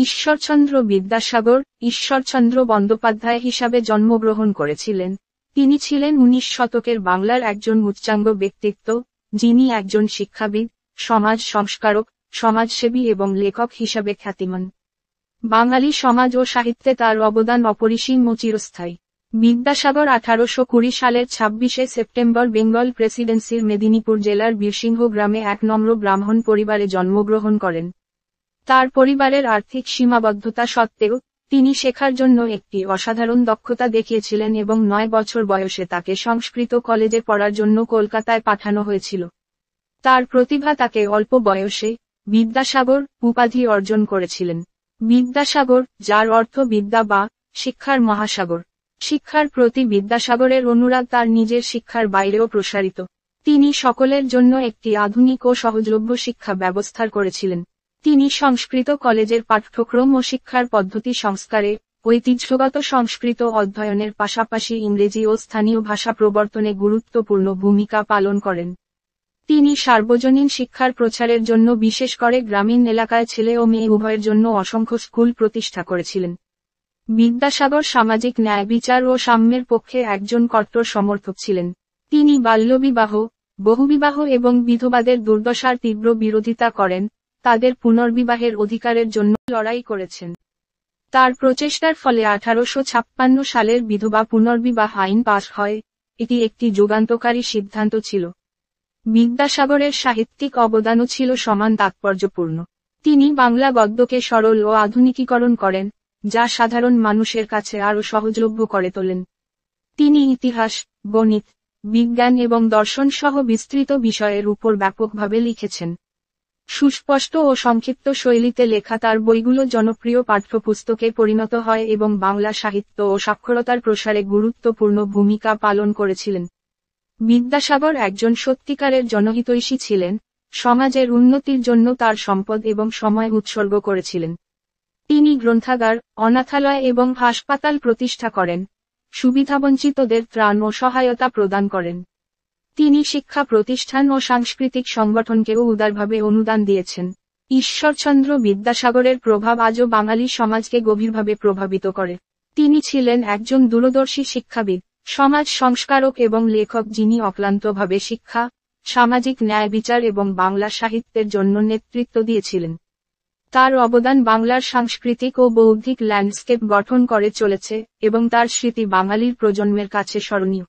ঈশ্বরচন্দ্র বিদ্যাসাগর ঈশ্বরচন্দ্র বন্দ্যোপাধ্যায় হিসাবে জন্মগ্রহণ করেছিলেন। তিনি ছিলেন 19 শতকের বাংলার একজন উচ্চাঙ্গ ব্যক্তিত্ব, যিনি একজন শিক্ষাবিদ, সমাজ সংস্কারক, সমাজসেবী এবং লেখক হিসাবে খ্যাতিমান। বাঙালি সমাজ ও সাহিত্যে তার অবদান অপরিসীম ও চিরস্থায়ী। বিদ্যাসাগর 1820 সালের 26শে সেপ্টেম্বর বেঙ্গল প্রেসিডেন্সির মেদিনীপুর জেলার বীরসিংহ গ্রামে এক নম্র ব্রাহ্মণ পরিবারে জন্মগ্রহণ করেন। তার পরিবারের আর্থিক সীমাবদ্ধতা সত্ত্বেও, তিনি শেখার জন্য একটি অসাধারণ দক্ষতা দেখিয়েছিলেন এবং 9 বছর বয়সে তাকে সংস্কৃত কলেজে পড়ার জন্য কলকাতায় পাঠানো হয়েছিল। তার প্রতিভা তাকে অল্প বয়সে বিদ্যাসাগর উপাধি অর্জন করেছিলেন। বিদ্যাসাগর, যার অর্থ বিদ্যা বা শিক্ষার মহাসাগর। শিক্ষার প্রতি বিদ্যাসাগরের অনুরাগ তার নিজের শিক্ষার বাইরেও প্রসারিত। তিনি সকলের জন্য একটি আধুনিক ও সহজলভ্য শিক্ষা ব্যবস্থার করেছিলেন। তিনি সংস্কৃত কলেজের পাঠ্যক্রম ও শিক্ষার পদ্ধতি সংস্কারে, ঐতিহ্যগত সংস্কৃত অধ্যয়নের পাশাপাশি ইংরেজি ও স্থানীয় ভাষা প্রবর্তনে গুরুত্বপূর্ণ ভূমিকা পালন করেন। তিনি সার্বজনীন শিক্ষার প্রচারের জন্য বিশেষ করে গ্রামীণ এলাকায় ছেলে ও মেয়ে উভয়ের জন্য অসংখ্য স্কুল প্রতিষ্ঠা করেছিলেন। বিদ্যাসাগর সামাজিক ন্যায় বিচার ও সাম্যের পক্ষে একজন কট্টর সমর্থক ছিলেন। তিনি বাল্যবিবাহ, বহুবিবাহ এবং বিধবাদের দুর্দশার তীব্র বিরোধিতা করেন, তাদের পুনর্বিবাহের অধিকারের জন্য লড়াই করেছেন। তার প্রচেষ্টার ফলে 1856 সালের বিধবা পুনর্বিবাহ আইন পাস হয়। এটি একটি যুগান্তকারী সিদ্ধান্ত ছিল। বিদ্যাসাগরের সাহিত্যিক অবদানও ছিল সমান তাৎপর্যপূর্ণ। তিনি বাংলা গদ্যকে সরল ও আধুনিকীকরণ করেন, যা সাধারণ মানুষের কাছে আরও সহজলভ্য করে তোলেন। তিনি ইতিহাস, গণিত, বিজ্ঞান এবং দর্শন সহ বিস্তৃত বিষয়ের উপর ব্যাপকভাবে লিখেছেন। সুস্পষ্ট ও সংক্ষিপ্ত শৈলীতে লেখা তার বইগুলো জনপ্রিয় পাঠ্যপুস্তকে পরিণত হয় এবং বাংলা সাহিত্য ও সাক্ষরতার প্রসারে গুরুত্বপূর্ণ ভূমিকা পালন করেছিলেন। বিদ্যাসাগর একজন সত্যিকারের জনহিতৈষী ছিলেন, সমাজের উন্নতির জন্য তার সম্পদ এবং সময় উৎসর্গ করেছিলেন। তিনি গ্রন্থাগার, অনাথালয় এবং হাসপাতাল প্রতিষ্ঠা করেন, সুবিধাবঞ্চিতদের ত্রাণ ও সহায়তা প্রদান করেন। তিনি শিক্ষা প্রতিষ্ঠান ও সাংস্কৃতিক সংগঠনকেও উদারভাবে অনুদান দিয়েছেন। ঈশ্বরচন্দ্র বিদ্যাসাগরের প্রভাব আজও বাঙালি সমাজকে গভীরভাবে প্রভাবিত করে। তিনি ছিলেন একজন দূরদর্শী শিক্ষাবিদ, সমাজ সংস্কারক এবং লেখক যিনি অক্লান্তভাবে শিক্ষা, সামাজিক ন্যায় বিচার এবং বাংলা সাহিত্যের জন্য নেতৃত্ব দিয়েছিলেন। তার অবদান বাংলার সাংস্কৃতিক ও বৌদ্ধিক ল্যান্ডস্কেপ গঠন করে চলেছে এবং তার স্মৃতি বাঙালির প্রজন্মের কাছে স্মরণীয়।